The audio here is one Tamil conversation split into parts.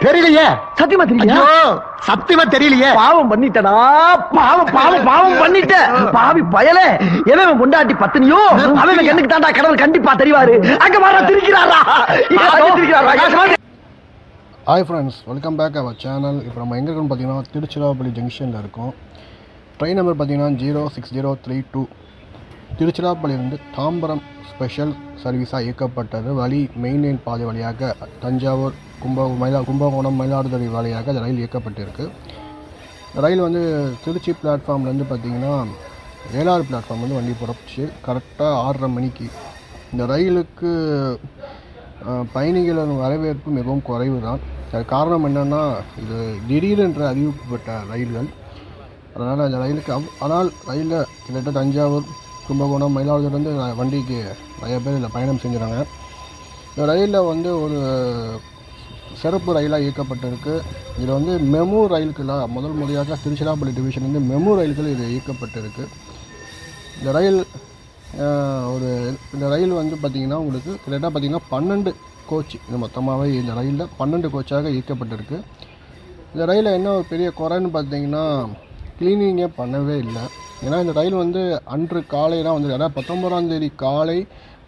தெரியலையே. சத்தியமா தெரியல. சத்தியமா தெரியலையே. பாவம் பண்ணிட்டடா, பாவம் பாவம் பாவம் பண்ணிட்ட பாவி பயலே. எவன் பொண்டாட்டி பத்தினியோ அவன் கண்ணுக்கு தாண்டா கடவுள் கண்டிப்பா தெரிவாரு. அங்க வர திரிக்கிறாரா. Hi friends, welcome back our channel. இப்போ நம்ம எங்கே இருக்கோம்னு பார்த்தீங்கன்னா திருச்சிராப்பள்ளி ஜங்ஷனில் இருக்கோம். ட்ரெயின் நம்பர் பார்த்தீங்கன்னா 06032. திருச்சிராப்பள்ளியிலிருந்து தாம்பரம் ஸ்பெஷல் சர்வீஸாக இயக்கப்பட்டது. வழி மெயின் லைன் பாதை வழியாக தஞ்சாவூர் கும்பகோணம் மயிலாடுதுறை வழியாக இந்த ரயில் இயக்கப்பட்டிருக்கு. இந்த ரயில் வந்து திருச்சி பிளாட்ஃபார்ம்லேருந்து பார்த்திங்கன்னா 7வது பிளாட்ஃபார்ம் வந்து வண்டி புறப்பட்டுச்சு கரெக்டாக 6:30 மணிக்கு. இந்த ரயிலுக்கு பயணிகளின் வரவேற்பு மிகவும் குறைவு தான். அது காரணம் என்னென்னா, இது திடீரென்று அறிவிக்கப்பட்ட ரயில்கள். அதனால் அந்த ரயிலுக்கு ஆனால் ரயிலில் கிட்டத்தட்ட தஞ்சாவூர் கும்பகோணம் மயிலாடுதுறையிலேருந்து வண்டிக்கு நிறைய பேர் இதில் பயணம் செஞ்சுறாங்க. இந்த ரயிலில் வந்து ஒரு சிறப்பு ரயிலாக இயக்கப்பட்டிருக்கு. இதில் வந்து மெமு ரயில்களாக முதல் முறையாக திருச்சிராப்பள்ளி டிவிஷன் வந்து மெமு ரயில்கள் இது இயக்கப்பட்டிருக்கு. இந்த ரயில் வந்து பார்த்திங்கன்னா உங்களுக்கு கிட்டத்தட்ட பார்த்திங்கன்னா 12 கோச் இது மொத்தமாகவே இந்த ரயிலில் 12 கோச்சாக இயக்கப்பட்டிருக்கு. இந்த ரயிலில் என்ன ஒரு பெரிய குறைன்னு பார்த்திங்கன்னா, க்ளீனிங்கே பண்ணவே இல்லை. ஏன்னா இந்த ரயில் வந்து அன்று காலை தான் வந்து, அதாவது 19ஆம் தேதி காலை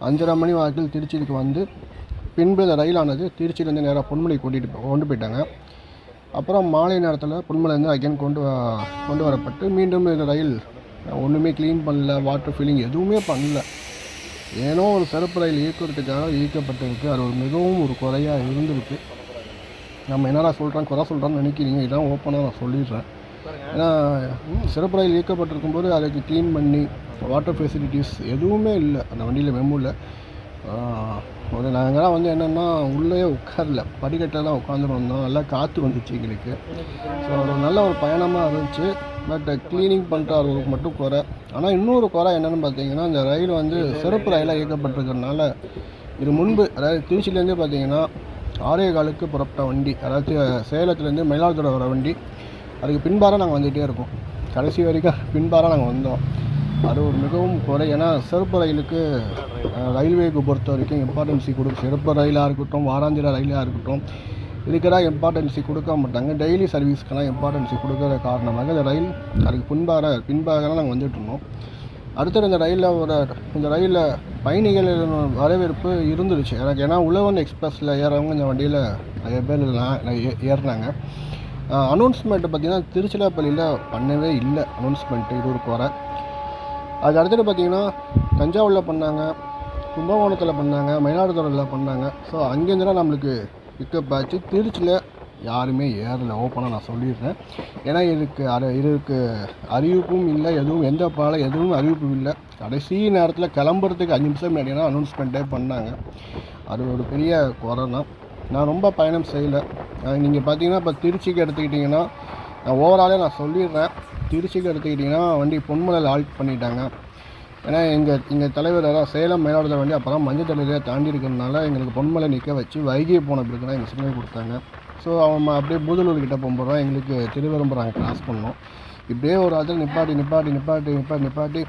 5:30 மணி வாக்கில் திருச்சிக்கு வந்து பின்பு இந்த ரயிலானது திருச்சியிலேருந்து நேராக பொன்மலை கொண்டு போயிட்டாங்க. அப்புறம் மாலை நேரத்தில் பொன்மலைலேருந்து அகைன் கொண்டு வரப்பட்டு மீண்டும் இந்த ரயில் ஒன்றுமே க்ளீன் பண்ணல, வாட்டர் ஃபில்லிங் எதுவுமே பண்ணல. ஏனோ ஒரு சிறப்பு ரயில் இயக்கிறதுக்காக இயக்கப்பட்டிருக்கு. அது மிகவும் ஒரு குறையாக இருந்திருக்கு. நம்ம என்னடா குறை சொல்கிறோன்னு நினைக்கிறீங்க, இதான் ஓப்பனாக நான் சொல்லிடுறேன். ஏன்னா சிறப்பு ரயில் இயக்கப்பட்டிருக்கும்போது அதுக்கு க்ளீன் பண்ணி வாட்டர் ஃபெசிலிட்டிஸ் எதுவுமே இல்லை அந்த வண்டியில் மெமுவில். நாங்கள்லாம் வந்து என்னென்னா உள்ளே உட்காரல, படிக்கட்டில் தான் உட்காந்துட்டு வந்தோம். நல்லா காற்று வந்துச்சு எங்களுக்கு. ஸோ ஒரு நல்ல ஒரு பயணமாக இருந்துச்சு. பட் க்ளீனிங் பண்ணுறவங்களுக்கு மட்டும் குறை. ஆனால் இன்னொரு குறை என்னென்னு பார்த்தீங்கன்னா, இந்த ரயில் வந்து சிறப்பு ரயிலாக இயக்கப்பட்டிருக்கிறதுனால இது முன்பு, அதாவது திருச்சியிலேருந்து பார்த்தீங்கன்னா 6:15 புறப்பட்ட வண்டி, அதாவது சேலத்துலேருந்து மயிலாடுதுறை வர வண்டி, அதுக்கு பின்பாராக நாங்கள் வந்துகிட்டே இருக்கோம். கடைசி வரைக்கும் பின்பாராக நாங்கள் வந்தோம். அது ஒரு மிகவும் குறை. ஏன்னா சிறப்பு ரயிலுக்கு ரயில்வேக்கு பொறுத்த வரைக்கும் இம்பார்ட்டன்சி சிறப்பு ரயிலாக இருக்கட்டும், வாராந்திர ரயிலாக இருக்கட்டும், இதுக்கெல்லாம் இம்பார்ட்டன்சி கொடுக்க மாட்டாங்க. டெய்லி சர்வீஸ்க்கெல்லாம் இம்பார்ட்டன்சி கொடுக்குற காரணமாக இந்த ரயில் அதுக்கு பின்பாக தான் நாங்கள் வந்துட்டு இருந்தோம். அடுத்தது இந்த ரயிலில் பயணிகள் வரவேற்பு இருந்துருச்சு எனக்கு. ஏன்னா உழவன் எக்ஸ்பிரஸில் ஏறவங்க இந்த வண்டியில் நிறைய பேர் ஏறினாங்க. அனௌன்ஸ்மெண்ட்டு பார்த்திங்கன்னா திருச்சிராப்பள்ளியில் பண்ணவே இல்லை அனௌன்ஸ்மெண்ட்டு. இது ஒரு குறை. அது அடுத்தது பார்த்திங்கன்னா தஞ்சாவூரில் பண்ணாங்க, கும்பகோணத்தில் பண்ணாங்க, மயிலாடுதுறையில் பண்ணாங்க. ஸோ அங்கேருந்துலாம் நம்மளுக்கு பிக்கப் ஆச்சு. திருச்சியில் யாருமே ஏறலை, ஓப்பனாக நான் சொல்லிடுறேன். ஏன்னா இதுக்கு அறிவிப்பும் இல்லை, எதுவும் அறிவிப்பும் இல்லை. கடைசி நேரத்தில் கிளம்புறதுக்கு 5 நிமிஷம் முன்னாடி தான் அனௌன்ஸ்மெண்ட்டே பண்ணாங்க. அது ஒரு பெரிய குறை தான். நான் ரொம்ப பயணம் செய்யலை. நீங்கள் பார்த்தீங்கன்னா இப்போ திருச்சிக்கு எடுத்துக்கிட்டிங்கன்னா, நான் ஓவராலே நான் சொல்லிடுறேன். திருச்சிக்கு எடுத்துக்கிட்டிங்கன்னா வண்டி பொன்மலையில் ஆல்ட் பண்ணிட்டாங்க. ஏன்னா எங்கள் தலைவர் அதாவது சேலம் மயிலாடுதுறை வண்டி அப்போ தான் மஞ்சள் தலையிலே தாண்டி இருக்கிறதுனால எங்களுக்கு பொன்மலை நிற்க வச்சு வைகை போன பிறகு தான் எங்கள் சிக்னல் கொடுத்தாங்க. ஸோ அவங்க அப்படியே பூதலூர்கிட்ட போகும்போது தான் எங்களுக்கு திருவரம்புரம் கிராஸ் பண்ணோம். இப்படியே ஒரு இடத்துல நிப்பாட்டி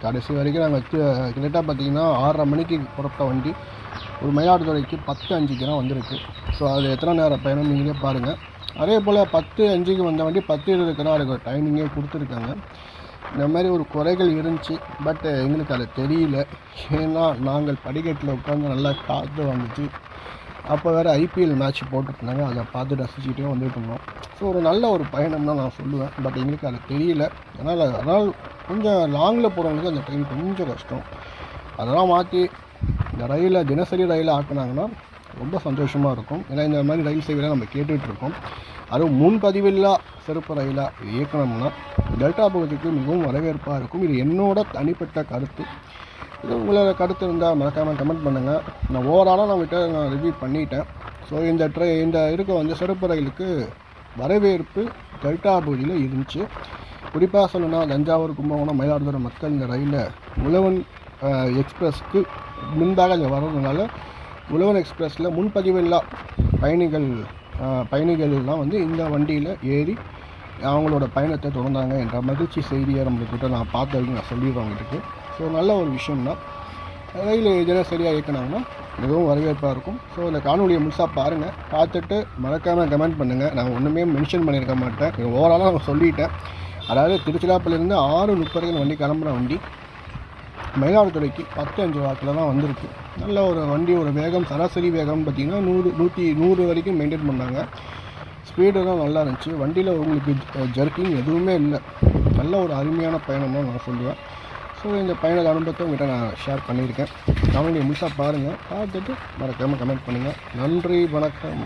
கடைசி வரைக்கும் நாங்கள் கிட்டத்தட்ட பார்த்திங்கன்னா 6:30 மணிக்கு புறப்பட்ட வண்டி ஒரு மயிலாடுதுறைக்கு 10:05 தான் வந்திருக்கு. ஸோ அது எத்தனை நேரம் பயணம் நீங்களே பாருங்கள். அதே போல் 10:05 வந்த வண்டி 10:20 தான் அதுக்கு டைமிங்கே கொடுத்துருக்காங்க. இந்த மாதிரி ஒரு குறைகள் இருந்துச்சு. பட் எங்களுக்கு அது தெரியல. ஏன்னா நாங்கள் படிக்கட்டில் உட்காந்து நல்லா காற்று வந்துச்சு. அப்போ வேறு ஐபிஎல் மேட்ச் போட்டுருந்தாங்க, அதை பார்த்து ரசிச்சுட்டே வந்துட்டு இருந்தோம். ஸோ ஒரு நல்ல ஒரு பயணம் தான் நான் சொல்லுவேன். பட் எங்களுக்கு அது தெரியல. அதனால் கொஞ்சம் லாங்கில் போகிறவங்களுக்கு அந்த ட்ரெயின் கொஞ்சம் கஷ்டம். அதெல்லாம் மாற்றி இந்த ரயிலை தினசரி ரயிலை ஆக்குனாங்கன்னா ரொம்ப சந்தோஷமாக இருக்கும். ஏன்னா இந்த மாதிரி ரயில் சேவையை நம்ம கேட்டுட்ருக்கோம். அதுவும் முன்பதிவில்லா சிறப்பு ரயிலாக இயக்கணும்னா டெல்டா பகுதிக்கு மிகவும் வரவேற்பாக இருக்கும். இது என்னோட தனிப்பட்ட கருத்து. இது உங்களோட கருத்து இருந்தால் மறக்காமல் கமெண்ட் பண்ணுங்கள். நான் ஓவராலாக நான் ரிவ்யூ பண்ணிட்டேன். ஸோ இந்த இருக்க வந்து சிறப்பு ரயிலுக்கு வரவேற்பு டெல்டா பகுதியில் இருந்துச்சு. குறிப்பாக சொல்லணும்னா தஞ்சாவூர் கும்பகோணம் மயிலாடுதுறை மக்கள் இந்த ரயிலில் உழவன் எக்ஸ்பிரஸ்க்கு முன்பாக இங்கே வர்றதுனால உழவன் எக்ஸ்பிரஸில் முன்பதிவில்லா பயணிகள்லாம் வந்து இந்த வண்டியில் ஏறி அவங்களோட பயணத்தை தொடர்ந்தாங்க என்ற மகிழ்ச்சி செய்தியை நம்மக்கிட்ட நான் பார்த்த வரைக்கும் நான் சொல்லிடுறேன் அவங்ககிட்ட. ஸோ நல்ல ஒரு விஷயம்தான். ரயில் இதெல்லாம் சரியாக இயக்குனாங்கன்னா மிகவும் வரவேற்பாக இருக்கும். ஸோ இந்த காணொலியை முழுசாக பாருங்கள், பார்த்துட்டு மறக்காமல் கமெண்ட் பண்ணுங்கள். நான் ஒன்றுமே மென்ஷன் பண்ணியிருக்க மாட்டேன், ஓவராலாக நான் சொல்லிட்டேன். அதாவது திருச்சிராப்பள்ளியிலேருந்து 6:30 வண்டி கிளம்புற வண்டி மயிலாடுதுறைக்கு 10:05 வாக்கில் தான் வந்திருக்கு. நல்ல ஒரு வண்டி, ஒரு வேகம், சராசரி வேகம் பார்த்திங்கன்னா 100 வரைக்கும் மெயின்டைன் பண்ணாங்க. ஸ்பீடெல்லாம் நல்லா இருந்துச்சு. வண்டியில் உங்களுக்கு ஜர்க்கிங் எதுவுமே இல்லை. நல்ல ஒரு அருமையான பயணம் தான் நான் சொல்லுவேன். ஸோ இந்த பயண அனுபவத்தை உங்கள்கிட்ட நான் ஷேர் பண்ணியிருக்கேன். அவங்களுடைய முழுசாக பாருங்கள், பார்த்துட்டு மறக்காமல் கமெண்ட் பண்ணுங்கள். நன்றி, வணக்கம்.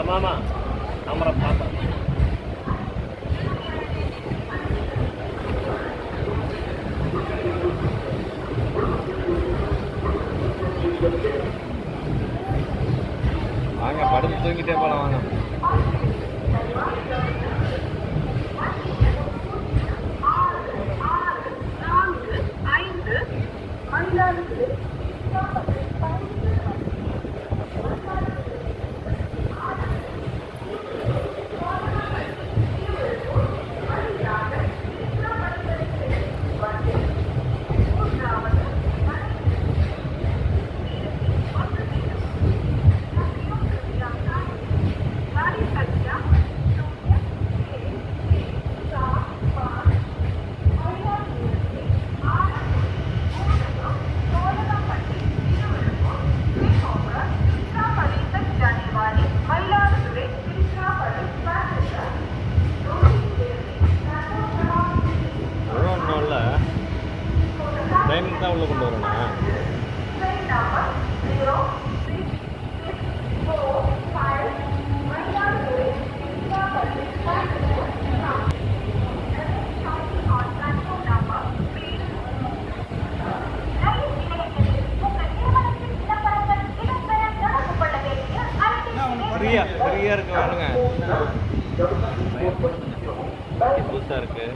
மாமா நம்மளை பார்த்தா வாங்க படுத்து தூங்கிட்டே போலாம் வாங்க. டைமிங் தான் உள்ள கொண்டு வரணும். ஃப்ரீயா இருக்கு வேணுங்க. புதுசா இருக்கு.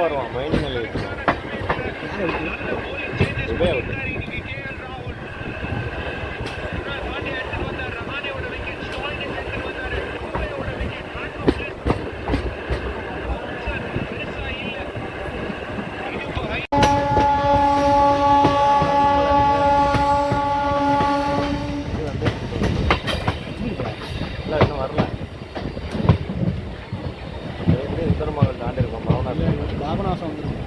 வருவான் மைண்ட் மேலே இல்லை இன்னும் வரல உத்தரமாக தாண்டி இருக்கோம் பாபநாசம் வந்துருக்கு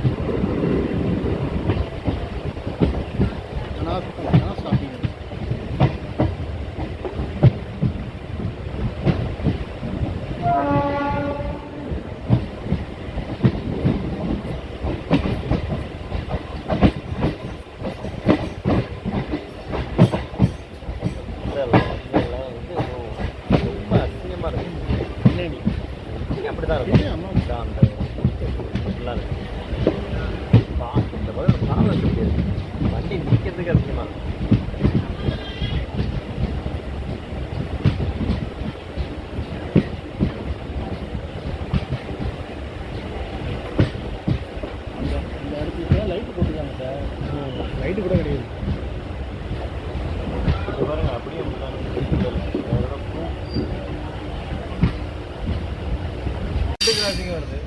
அப்படிதான் இருக்கும் அந்த ஃபுல்லாக இருக்கு இந்த பதில் சாலை இருக்கு வண்டி நிற்கிறதுக்கு அதிகமாக இருக்கும் இந்த இடத்துக்கு லைட்டு போட்டுருக்காங்க சார் லைட்டு கூட கிடையாது இப்போ பாருங்க அப்படியே வருது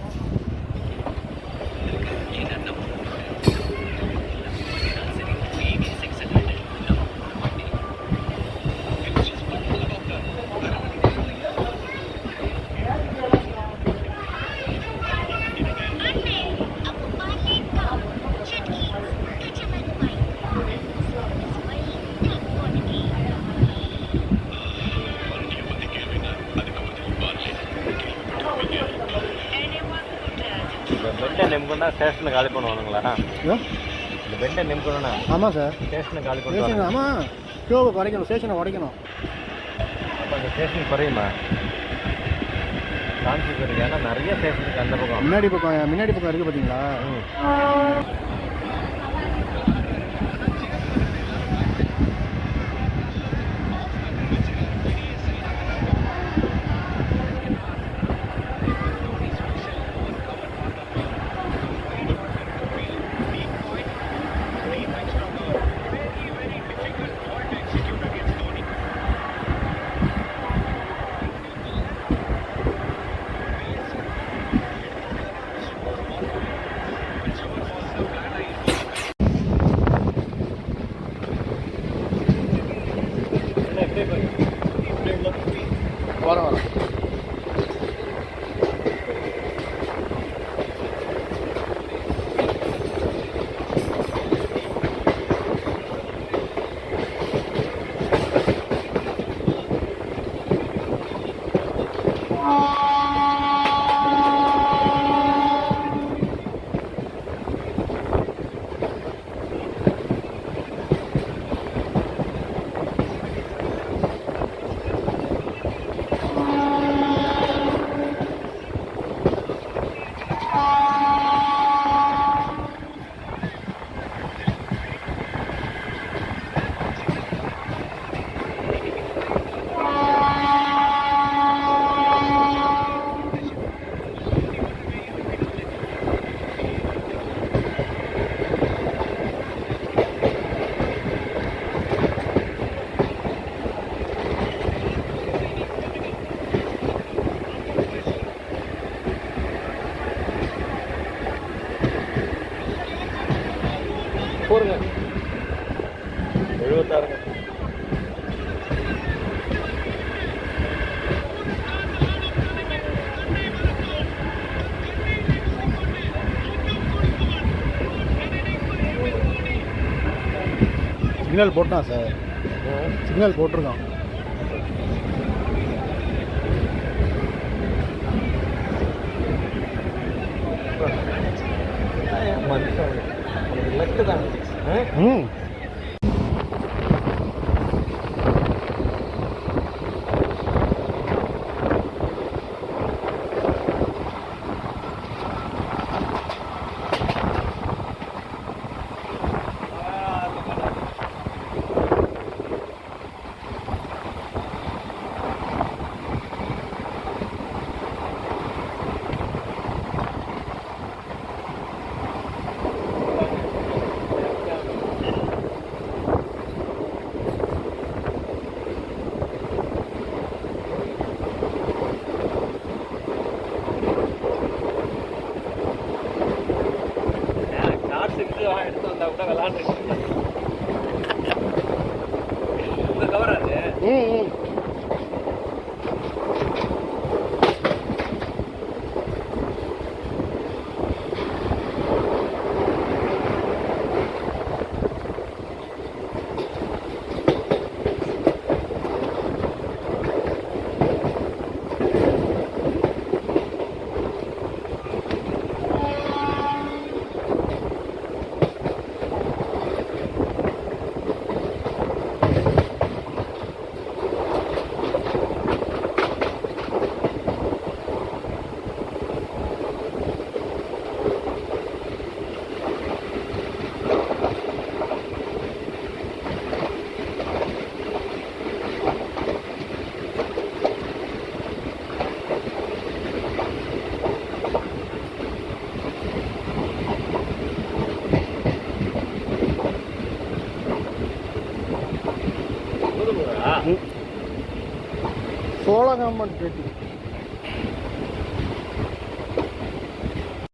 பெண்டை நெம்கொண்டா ஸ்டேஷனை காலி பண்ணுவானுங்களா இந்த பெண்டை நெம்கொண்டா ஆமாம் சார் ஸ்டேஷனை காலி ஸ்டேஷன் பண்ணுவாங்க ஆமாம் ஷோவை குறைக்கணும் ஸ்டேஷனை உடைக்கணும் அப்போ அந்த ஸ்டேஷன் குறையுமா காஞ்சிபுரம் இருக்கு ஏன்னா நிறைய ஸ்டேஷன் இருக்குது அந்த பக்கம் முன்னாடி பக்கம் இருக்குது பார்த்தீங்களா வரோம் 76. சிக்னல் போட்டான் சார், சிக்னல் போட்டிருக்கான். மனுஷன் லக்கு தான். ம் எடுத்து வந்தா கூட விளாண்டு கவராது. ம் சோழ கவர்மெண்ட் பேட்டி